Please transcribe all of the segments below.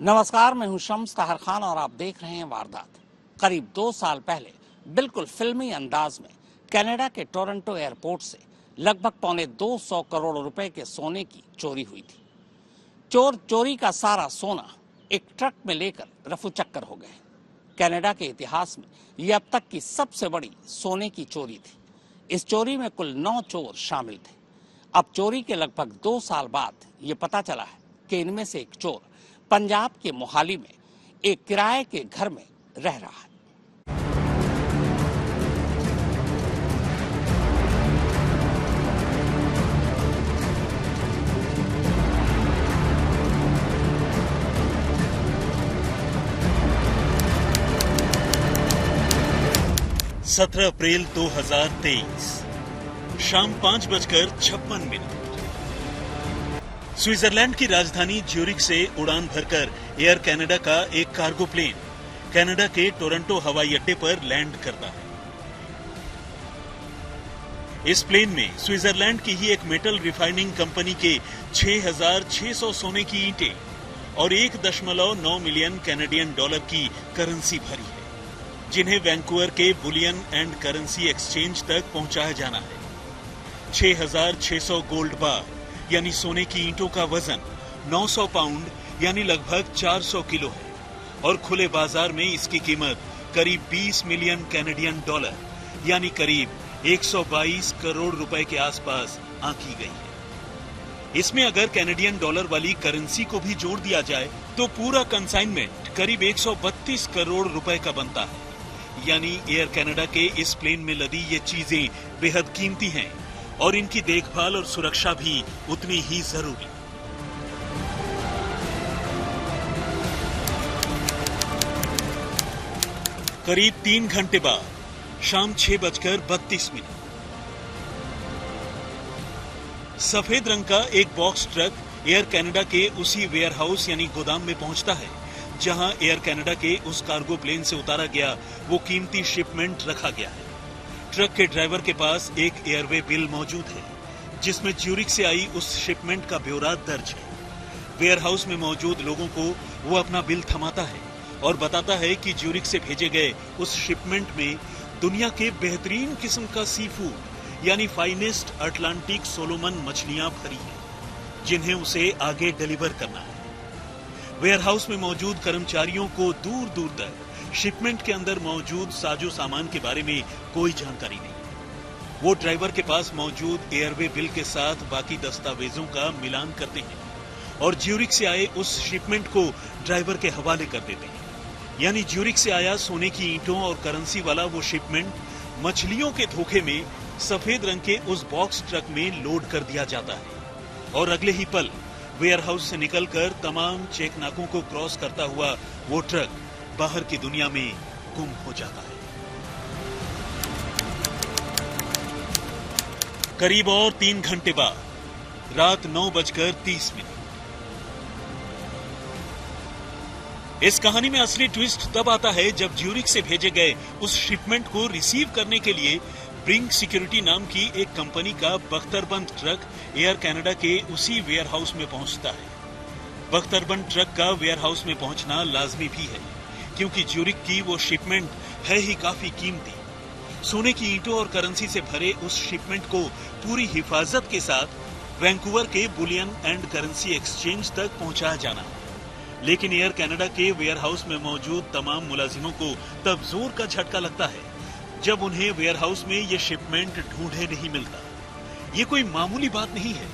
नमस्कार, मैं हूं शम्स ताहर खान और आप देख रहे हैं वारदात। करीब 2 साल पहले बिल्कुल फिल्मी अंदाज में कनाडा के टोरंटो एयरपोर्ट से लगभग 225 करोड़ रुपए के सोने की चोरी हुई थी। चोर चोरी का सारा सोना एक ट्रक में लेकर रफूचक्कर हो गए। कनाडा के इतिहास में यह अब तक की सबसे बड़ी सोने की चोरी थी। इस चोरी में कुल 9 चोर शामिल थे। अब चोरी के लगभग 2 साल बाद ये पता चला है कि इनमें से एक चोर पंजाब के मोहाली में एक किराए के घर में रह रहा है। सत्रह अप्रैल 2023 शाम 5:56 स्विट्जरलैंड की राजधानी ज्यूरिख से उड़ान भरकर एयर कनाडा का एक कार्गो प्लेन कनाडा के टोरंटो हवाई अड्डे पर लैंड करता है। इस प्लेन में स्विट्जरलैंड की ही एक मेटल रिफाइनिंग कंपनी के 6,600 सोने की ईंटें और 1.9 मिलियन कैनेडियन डॉलर की करेंसी भरी है, जिन्हें वैंकूवर के बुलियन एंड करेंसी एक्सचेंज तक पहुंचाया जाना है। 6,600 गोल्ड बार यानी सोने की ईंटों का वजन 900 पाउंड यानी लगभग 400 किलो है और खुले बाजार में इसकी कीमत करीब 20 मिलियन कैनेडियन डॉलर यानी करीब 122 करोड़ रुपए के आसपास आंकी गई है। इसमें अगर कैनेडियन डॉलर वाली करेंसी को भी जोड़ दिया जाए तो पूरा कंसाइनमेंट करीब 132 करोड़ रुपए का बनता है। यानी एयर कनाडा के इस प्लेन में लदी ये चीजें बेहद कीमती हैं और इनकी देखभाल और सुरक्षा भी उतनी ही जरूरी। करीब 3 घंटे बाद शाम 6:32 सफेद रंग का एक बॉक्स ट्रक एयर कनाडा के उसी वेयरहाउस यानी गोदाम में पहुंचता है जहां एयर कनाडा के उस कार्गो प्लेन से उतारा गया वो कीमती शिपमेंट रखा गया है। ट्रक के ड्राइवर के पास एक एयरवे बिल मौजूद है जिसमें ज्यूरिख से आई उस शिपमेंट का ब्यौरा दर्ज है। वेयरहाउस में मौजूद लोगों को वो अपना बिल थमाता है और बताता है कि ज्यूरिख से भेजे गए उस शिपमेंट में दुनिया के बेहतरीन किस्म का सी फूड यानी फाइनेस्ट अटलांटिक सोलोमन मछलियां भरी हैं, जिन्हें उसे आगे डिलीवर करना है। वेयरहाउस में मौजूद कर्मचारियों को दूर दूर तक शिपमेंट के अंदर मौजूद साजो सामान के बारे में कोई जानकारी नहीं। वो ड्राइवर के पास मौजूद एयरवे बिल के साथ बाकी दस्तावेजों का मिलान करते हैं और ज्यूरिख से आए उस शिपमेंट को ड्राइवर के हवाले कर देते हैं। यानी ज्यूरिख से आया सोने की ईंटों और करेंसी वाला वो शिपमेंट मछलियों के धोखे में सफेद रंग के उस बॉक्स ट्रक में लोड कर दिया जाता है और अगले ही पल वेयरहाउस से निकलकर तमाम चेक नाकों को क्रॉस करता हुआ वो ट्रक बाहर की दुनिया में गुम हो जाता है। करीब और 3 घंटे बाद रात 9:30 इस कहानी में असली ट्विस्ट तब आता है जब ज्यूरिख से भेजे गए उस शिपमेंट को रिसीव करने के लिए ब्रिंग सिक्योरिटी नाम की एक कंपनी का बख्तरबंद ट्रक एयर कनाडा के उसी वेयरहाउस में पहुंचता है। बख्तरबंद ट्रक का वेयरहाउस में पहुंचना लाजमी भी है क्योंकि ज्यूरिख की वो शिपमेंट है ही काफी कीमती। सोने की ईंटों और करेंसी से भरे उस शिपमेंट को पूरी हिफाजत के साथ वैंकूवर के बुलियन एंड करेंसी एक्सचेंज तक पहुंचाया जाना है। लेकिन एयर कनाडा के वेयरहाउस में मौजूद तमाम मुलाजिमों को तब जोर का झटका लगता है जब उन्हें वेयरहाउस में ये शिपमेंट ढूंढे नहीं मिलता। ये कोई मामूली बात नहीं है।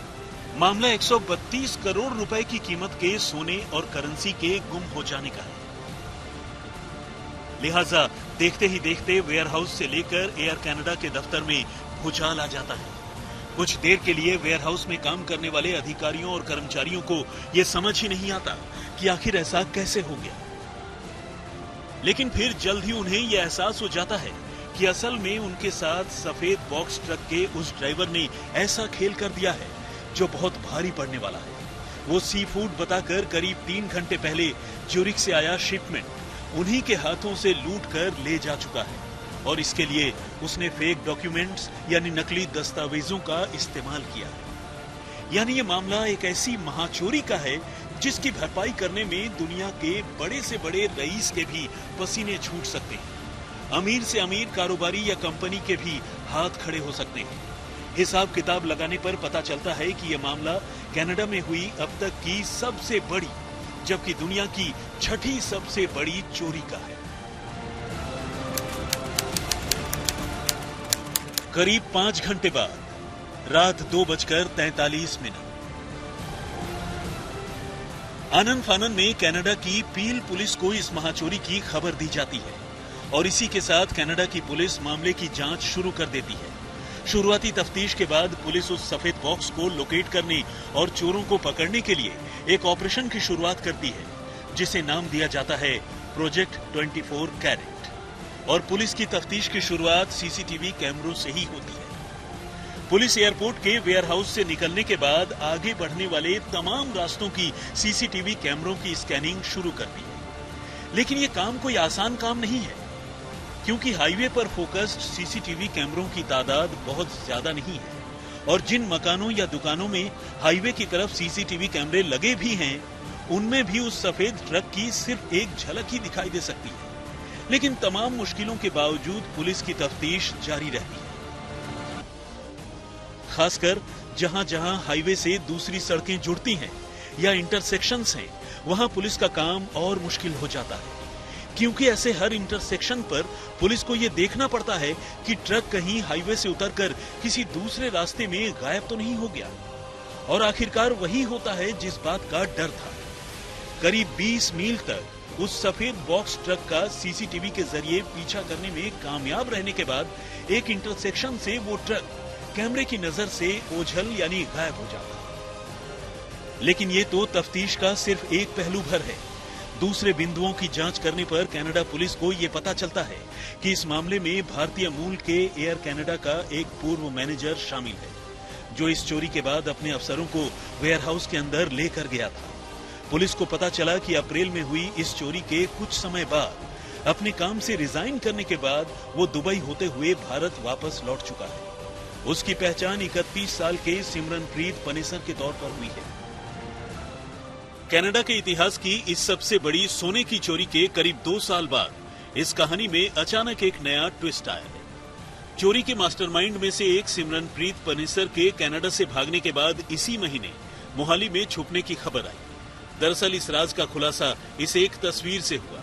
मामला 132 करोड़ रुपए की कीमत के सोने और करेंसी के गुम हो जाने का है। लिहाजा देखते ही देखते वेयरहाउस से लेकर एयर कनाडा के दफ्तर में भूचाल आ जाता है। कुछ देर के लिए वेयरहाउस में काम करने वाले अधिकारियों और कर्मचारियों को यह समझ ही नहीं आता कि आखिर ऐसा कैसे हो गया। लेकिन फिर जल्द ही उन्हें यह एहसास हो जाता है कि असल में उनके साथ सफेद बॉक्स ट्रक के उस ड्राइवर ने ऐसा खेल कर दिया है जो बहुत भारी पड़ने वाला है। वो सी फूड बताकर करीब 3 घंटे पहले ज्यूरिख से आया शिपमेंट उन्हीं के हाथों से लूट कर ले जा चुका है और इसके लिए उसने फेक डॉक्यूमेंट्स यानी नकली दस्तावेजों का इस्तेमाल किया है। यानी ये मामला एक ऐसी महाचोरी का है जिसकी भरपाई करने में दुनिया के बड़े से बड़े रईस के भी पसीने छूट सकते हैं। अमीर से अमीर कारोबारी या कंपनी के भी हाथ खड़े हो सकते हैं। हिसाब किताब लगाने पर पता चलता है कि यह मामला कनाडा में हुई अब तक की सबसे बड़ी, जबकि दुनिया की छठी सबसे बड़ी चोरी का है। करीब 5 घंटे बाद रात 2:43 आनन फानन में कनाडा की पील पुलिस को इस महाचोरी की खबर दी जाती है और इसी के साथ कनाडा की पुलिस मामले की जांच शुरू कर देती है। शुरुआती तफ्तीश के बाद पुलिस उस सफेद बॉक्स को लोकेट करने और चोरों को पकड़ने के लिए एक ऑपरेशन की शुरुआत करती है, जिसे नाम दिया जाता है प्रोजेक्ट 24 कैरेट। और पुलिस की तफ्तीश की शुरुआत सीसीटीवी कैमरों से ही होती है। पुलिस एयरपोर्ट के वेयरहाउस से निकलने के बाद आगे बढ़ने वाले तमाम रास्तों की सीसीटीवी कैमरों की स्कैनिंग शुरू करती है। लेकिन ये काम कोई आसान काम नहीं है, क्योंकि हाईवे पर फोकस्ड सीसीटीवी कैमरों की तादाद बहुत ज्यादा नहीं है और जिन मकानों या दुकानों में हाईवे की तरफ सीसीटीवी कैमरे लगे भी हैं, उनमें भी उस सफेद ट्रक की सिर्फ एक झलक ही दिखाई दे सकती है। लेकिन तमाम मुश्किलों के बावजूद पुलिस की तफ्तीश जारी रहती है। खासकर जहां जहां हाईवे से दूसरी सड़कें जुड़ती हैं या इंटरसेक्शंस हैं, वहां पुलिस का काम और मुश्किल हो जाता है, क्योंकि ऐसे हर इंटरसेक्शन पर पुलिस को यह देखना पड़ता है कि ट्रक कहीं हाईवे से उतरकर किसी दूसरे रास्ते में गायब तो नहीं हो गया। और आखिरकार वही होता है जिस बात का डर था। करीब 20 मील तक उस सफेद बॉक्स ट्रक का सीसीटीवी के जरिए पीछा करने में कामयाब रहने के बाद एक इंटरसेक्शन से वो ट्रक कैमरे की नजर से ओझल यानी गायब हो जाता। लेकिन ये तो तफ्तीश का सिर्फ एक पहलू भर है। दूसरे बिंदुओं की जांच करने पर कनाडा पुलिस को ये पता चलता है कि इस मामले में भारतीय मूल के एयर कनाडा का एक पूर्व मैनेजर शामिल है, जो इस चोरी के बाद अपने अफसरों को वेयरहाउस के अंदर लेकर गया था। पुलिस को पता चला कि अप्रैल में हुई इस चोरी के कुछ समय बाद अपने काम से रिजाइन करने के बाद वो दुबई होते हुए भारत वापस लौट चुका है। उसकी पहचान 31 साल के सिमरनप्रीत पनेसर के तौर पर हुई है। कनाडा के इतिहास की इस सबसे बड़ी सोने की चोरी के करीब 2 साल बाद इस कहानी में अचानक एक नया ट्विस्ट आया है। चोरी के मास्टरमाइंड में से एक सिमरनप्रीत पनेसर के कनाडा से भागने के बाद इसी महीने मोहाली में छुपने की खबर आई। दरअसल इस राज का खुलासा इस एक तस्वीर से हुआ।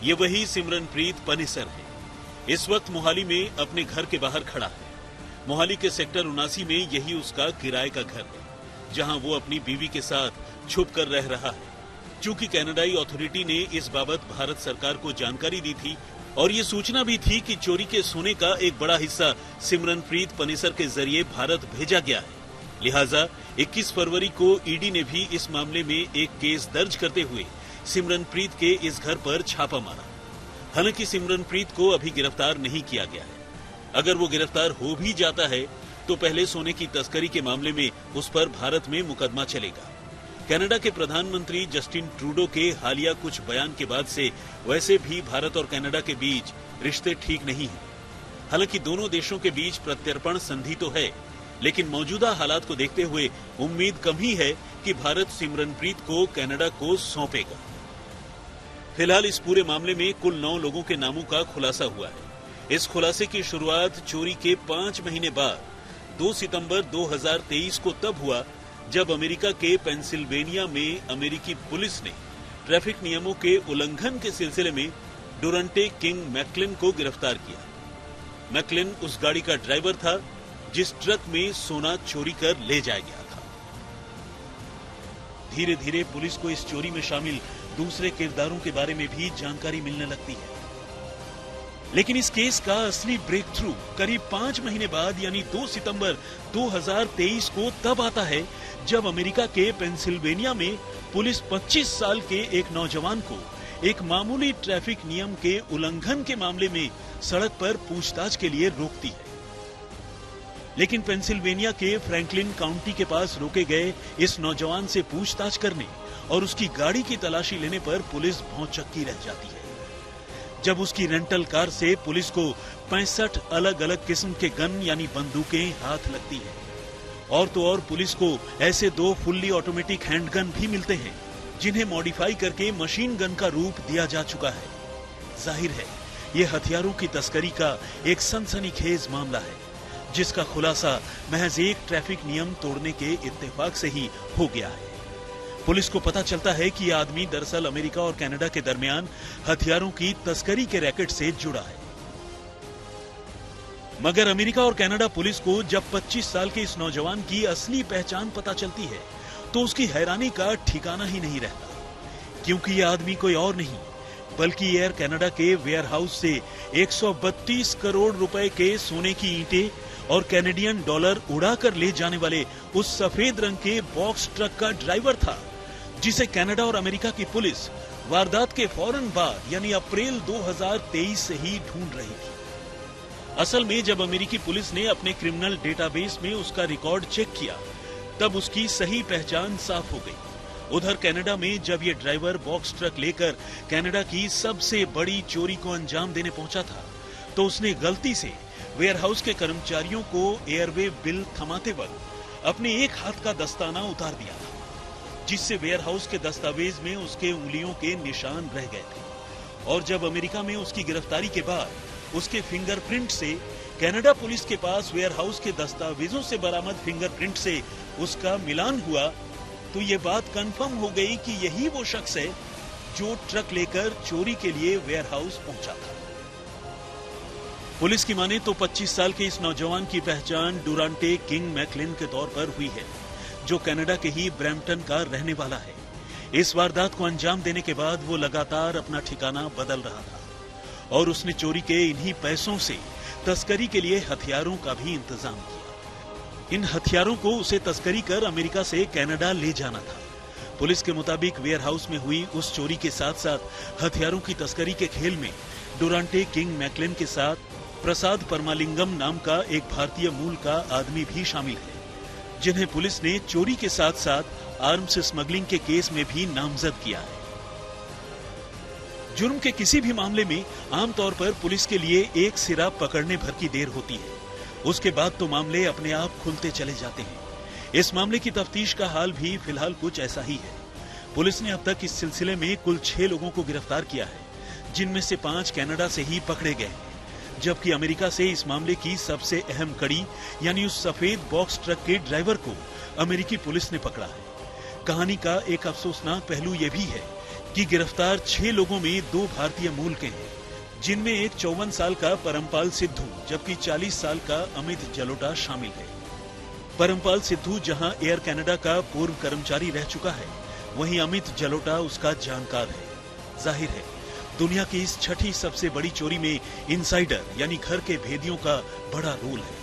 ये वही सिमरनप्रीत पनेसर है। इस वक्त मोहाली में अपने घर के बाहर खड़ा है। मोहाली के सेक्टर 79 में यही उसका किराए का घर है, जहां वो अपनी बीवी के साथ छुप कर रह रहा है। चूंकि कनाडाई अथॉरिटी ने इस बाबत भारत सरकार को जानकारी दी थी और ये सूचना भी थी कि चोरी के सोने का एक बड़ा हिस्सा सिमरनप्रीत पनेसर के जरिए भारत भेजा गया है, लिहाजा 21 फरवरी को ईडी ने भी इस मामले में एक केस दर्ज करते हुए सिमरनप्रीत के इस घर पर छापा मारा। हालांकि सिमरनप्रीत को अभी गिरफ्तार नहीं किया गया है। अगर वो गिरफ्तार हो भी जाता है तो पहले सोने की तस्करी के मामले में उस पर भारत में मुकदमा चलेगा। कनाडा के प्रधानमंत्री जस्टिन ट्रूडो के हालिया कुछ बयान के बाद से वैसे भी भारत और कनाडा के बीच रिश्ते ठीक नहीं हैं। हालांकि दोनों देशों के बीच प्रत्यर्पण संधि तो है, लेकिन मौजूदा हालात को देखते हुए उम्मीद कम ही है कि भारत सिमरनप्रीत को कनाडा को सौंपेगा। फिलहाल इस पूरे मामले में कुल 9 लोगों के नामों का खुलासा हुआ है। इस खुलासे की शुरुआत चोरी के 5 महीने बाद 2 सितंबर 2023 को तब हुआ जब अमेरिका के पेंसिल्वेनिया में अमेरिकी पुलिस ने ट्रैफिक नियमों के उल्लंघन के सिलसिले में डोरंटे किंग मैकलिन को गिरफ्तार किया। मैकलिन उस गाड़ी का ड्राइवर था जिस ट्रक में सोना चोरी कर ले जाया गया था। धीरे धीरे पुलिस को इस चोरी में शामिल दूसरे किरदारों के बारे में भी जानकारी मिलने लगती है। लेकिन इस केस का असली ब्रेक थ्रू करीब 5 महीने बाद यानी 2 सितंबर 2023 को तब आता है जब अमेरिका के पेंसिल्वेनिया में पुलिस 25 साल के एक नौजवान को एक मामूली ट्रैफिक नियम के उल्लंघन के मामले में सड़क पर पूछताछ के लिए रोकती है। लेकिन पेंसिल्वेनिया के फ्रैंकलिन काउंटी के पास रोके गए इस नौजवान से पूछताछ करने और उसकी गाड़ी की तलाशी लेने पर पुलिस भौचक्की रह जाती है। जब उसकी रेंटल कार से पुलिस को 65 अलग अलग किस्म के गन यानी बंदूकें हाथ लगती हैं। और तो और पुलिस को ऐसे 2 फुल्ली ऑटोमेटिक हैंडगन भी मिलते हैं जिन्हें मॉडिफाई करके मशीन गन का रूप दिया जा चुका है। जाहिर है ये हथियारों की तस्करी का एक सनसनीखेज मामला है, जिसका खुलासा महज एक ट्रैफिक नियम तोड़ने के इत्तेफाक से ही हो गया है। पुलिस को पता चलता है कि यह आदमी दरअसल अमेरिका और कनाडा के दरमियान हथियारों की तस्करी के रैकेट से जुड़ा है। मगर अमेरिका और कनाडा पुलिस को जब 25 साल के इस नौजवान की असली पहचान पता चलती है तो उसकी हैरानी का ठिकाना ही नहीं रहता, क्योंकि यह आदमी कोई और नहीं बल्कि एयर कनाडा के वेयरहाउस से 132 करोड़ रुपए के सोने की ईंटें और कैनेडियन डॉलर उड़ाकर ले जाने वाले उस सफेद रंग के बॉक्स ट्रक का ड्राइवर था, जिसे कनाडा और अमेरिका की पुलिस वारदात के फौरन बाद यानी अप्रैल 2023 से ही ढूंढ रही थी। असल में जब अमेरिकी पुलिस ने अपने क्रिमिनल डेटाबेस में उसका रिकॉर्ड चेक किया तब उसकी सही पहचान साफ हो गई। उधर कनाडा में जब ये ड्राइवर बॉक्स ट्रक लेकर कनाडा की सबसे बड़ी चोरी को अंजाम देने पहुंचा था तो उसने गलती से वेयरहाउस के कर्मचारियों को एयरवे बिल थमाते वक्त अपने एक हाथ का दस्ताना उतार दिया था, जिससे वेयरहाउस के दस्तावेज में उसके उंगलियों के निशान रह गए थे। और जब अमेरिका में उसकी गिरफ्तारी के बाद उसके फिंगरप्रिंट से कनाडा पुलिस के पास वेयरहाउस के दस्तावेजों से बरामद फिंगरप्रिंट से उसका मिलान हुआ तो ये बात कंफर्म हो गई कि यही वो शख्स है जो ट्रक लेकर चोरी के लिए वेयरहाउस पहुंचा था। पुलिस की माने तो 25 साल के इस नौजवान की पहचान डुरांटे किंग मैकलिन के तौर पर हुई है, जो कनाडा के ही ब्रैम्पटन का रहने वाला है। इस वारदात को अंजाम देने के बाद वो लगातार अपना ठिकाना बदल रहा था और उसने चोरी के इन्हीं पैसों से तस्करी के लिए हथियारों का भी इंतजाम किया। इन हथियारों को उसे तस्करी कर अमेरिका से कनाडा ले जाना था। पुलिस के मुताबिक वेयरहाउस में हुई उस चोरी के साथ साथ हथियारों की तस्करी के खेल में डुरांटे किंग मैकलिन के साथ प्रसाद परमालिंगम नाम का एक भारतीय मूल का आदमी भी शामिल है, जिन्हें पुलिस ने चोरी के साथ साथ आर्म्स स्मगलिंग के केस में भी नामजद किया है। जुर्म के किसी भी मामले में आमतौर पर पुलिस के लिए एक सिरा पकड़ने भर की देर होती है, उसके बाद तो मामले अपने आप खुलते चले जाते हैं। इस मामले की तफ्तीश का हाल भी फिलहाल कुछ ऐसा ही है। पुलिस ने अब तक इस सिलसिले में कुल 6 लोगों को गिरफ्तार किया है, जिनमें से 5 कनाडा से ही पकड़े गए हैं, जबकि अमेरिका से इस मामले की सबसे अहम कड़ी यानी उस सफेद बॉक्स ट्रक के ड्राइवर को अमेरिकी पुलिस ने पकड़ा है। कहानी का एक अफसोसनाक पहलू यह भी है कि गिरफ्तार 6 लोगों में 2 भारतीय मूल के हैं, जिनमें एक 54 साल का परमपाल सिद्धू जबकि 40 साल का अमित जलोटा शामिल है। परमपाल सिद्धू जहां एयर कनाडा का पूर्व कर्मचारी रह चुका है, वहीं अमित जलोटा उसका जानकार है। जाहिर है दुनिया की इस छठी सबसे बड़ी चोरी में इनसाइडर यानी घर के भेदियों का बड़ा रोल है।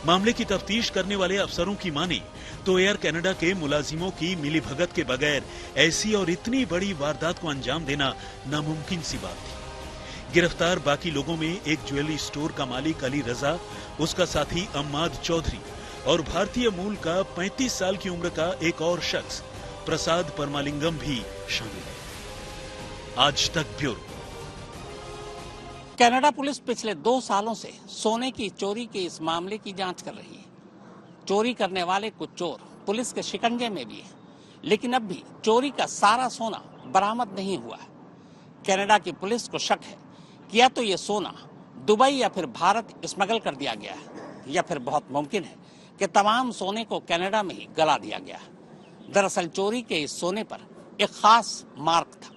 मामले की तफ्तीश करने वाले अफसरों की माने तो एयर कनाडा के मुलाजिमों की मिलीभगत के बगैर ऐसी और इतनी बड़ी वारदात को अंजाम देना नामुमकिन सी बात थी। गिरफ्तार बाकी लोगों में एक ज्वेलरी स्टोर का मालिक अली रजा, उसका साथी अम्माद चौधरी और भारतीय मूल का 35 साल की उम्र का एक और शख्स प्रसाद परमालिंगम भी शामिल है। आज तक ब्यूरो। कनाडा पुलिस पिछले 2 सालों से सोने की चोरी के इस मामले की जांच कर रही है। चोरी करने वाले कुछ चोर पुलिस के शिकंजे में भी है, लेकिन अब भी चोरी का सारा सोना बरामद नहीं हुआ है। कनाडा की पुलिस को शक है कि या तो ये सोना दुबई या फिर भारत स्मगल कर दिया गया है, या फिर बहुत मुमकिन है कि तमाम सोने को कनाडा में ही गला दिया गया है। दरअसल चोरी के इस सोने पर एक खास मार्क था।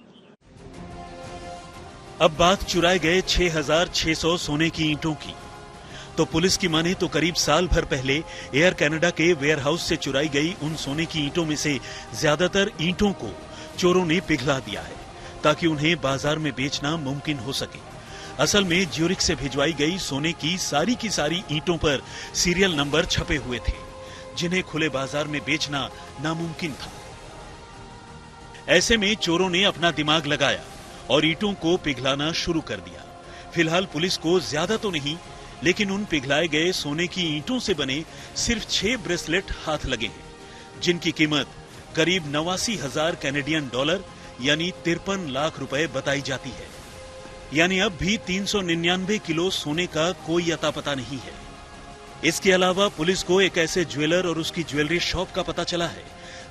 अब बात चुराए गए 6,600 सोने की ईंटों की। तो पुलिस की माने तो करीब साल भर पहले एयर कनाडा के वेयरहाउस से चुराई गई उन सोने की ईंटों में से ज्यादातर ईंटों को चोरों ने पिघला दिया है ताकि उन्हें बाजार में बेचना मुमकिन हो सके। असल में ज्यूरिख से भिजवाई गई सोने की सारी ईंटों पर सीरियल नंबर छपे हुए थे, जिन्हें खुले बाजार में बेचना नामुमकिन था। ऐसे में चोरों ने अपना दिमाग लगाया और ईंटों को पिघलाना शुरू कर दिया। फिलहाल पुलिस को ज्यादा तो नहीं, लेकिन उन पिघलाए गए सोने की ईंटों से बने सिर्फ 6 ब्रेसलेट हाथ लगे हैं, जिनकी कीमत करीब 89,000 कैनेडियन डॉलर यानी 53 लाख रुपए बताई जाती है। यानी अब भी 399 किलो सोने का कोई अता पता नहीं है। इसके अलावा पुलिस को एक ऐसे ज्वेलर और उसकी ज्वेलरी शॉप का पता चला है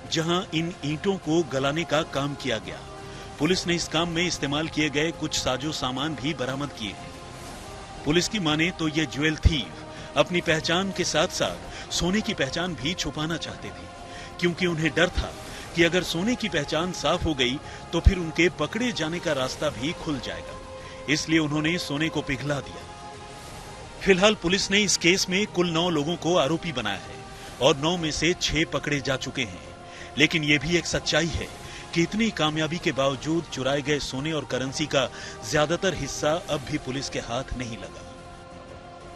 जहां इन ईंटों को गलाने का काम किया गया। पुलिस ने इस काम में इस्तेमाल किए गए कुछ साजो सामान भी बरामद किए हैं। पुलिस की माने तो ये ज्वेल थीव अपनी पहचान के साथ साथ सोने की पहचान भी छुपाना चाहते थे, क्योंकि उन्हें डर था कि अगर सोने की पहचान साफ हो गई तो फिर उनके पकड़े जाने का रास्ता भी खुल जाएगा। इसलिए उन्होंने सोने को पिघला दिया। फिलहाल पुलिस ने इस केस में कुल 9 लोगों को आरोपी बनाया है और 9 में से 6 पकड़े जा चुके हैं। लेकिन यह भी एक सच्चाई है कि इतनी कामयाबी के बावजूद चुराए गए सोने और करेंसी का ज्यादातर हिस्सा अब भी पुलिस के हाथ नहीं लगा।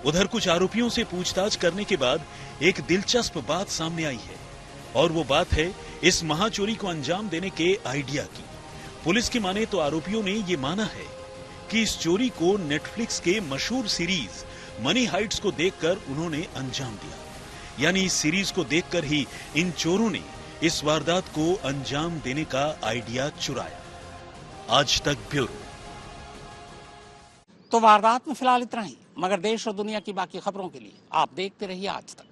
उधर कुछ आरोपियों से पूछताछ करने के बाद एक दिलचस्प बात सामने आई है और वो बात है इस महाचोरी को अंजाम देने के आइडिया की। पुलिस की माने तो आरोपियों ने ये माना है कि इस चोरी को नेटफ्लिक्स के मशहूर सीरीज मनी हाइट्स को देखकर उन्होंने अंजाम दिया। यानी इस सीरीज को देखकर ही इन चोरों ने इस वारदात को अंजाम देने का आइडिया चुराया। आज तक ब्यूरो। तो वारदात में फिलहाल इतना ही, मगर देश और दुनिया की बाकी खबरों के लिए आप देखते रहिए आज तक।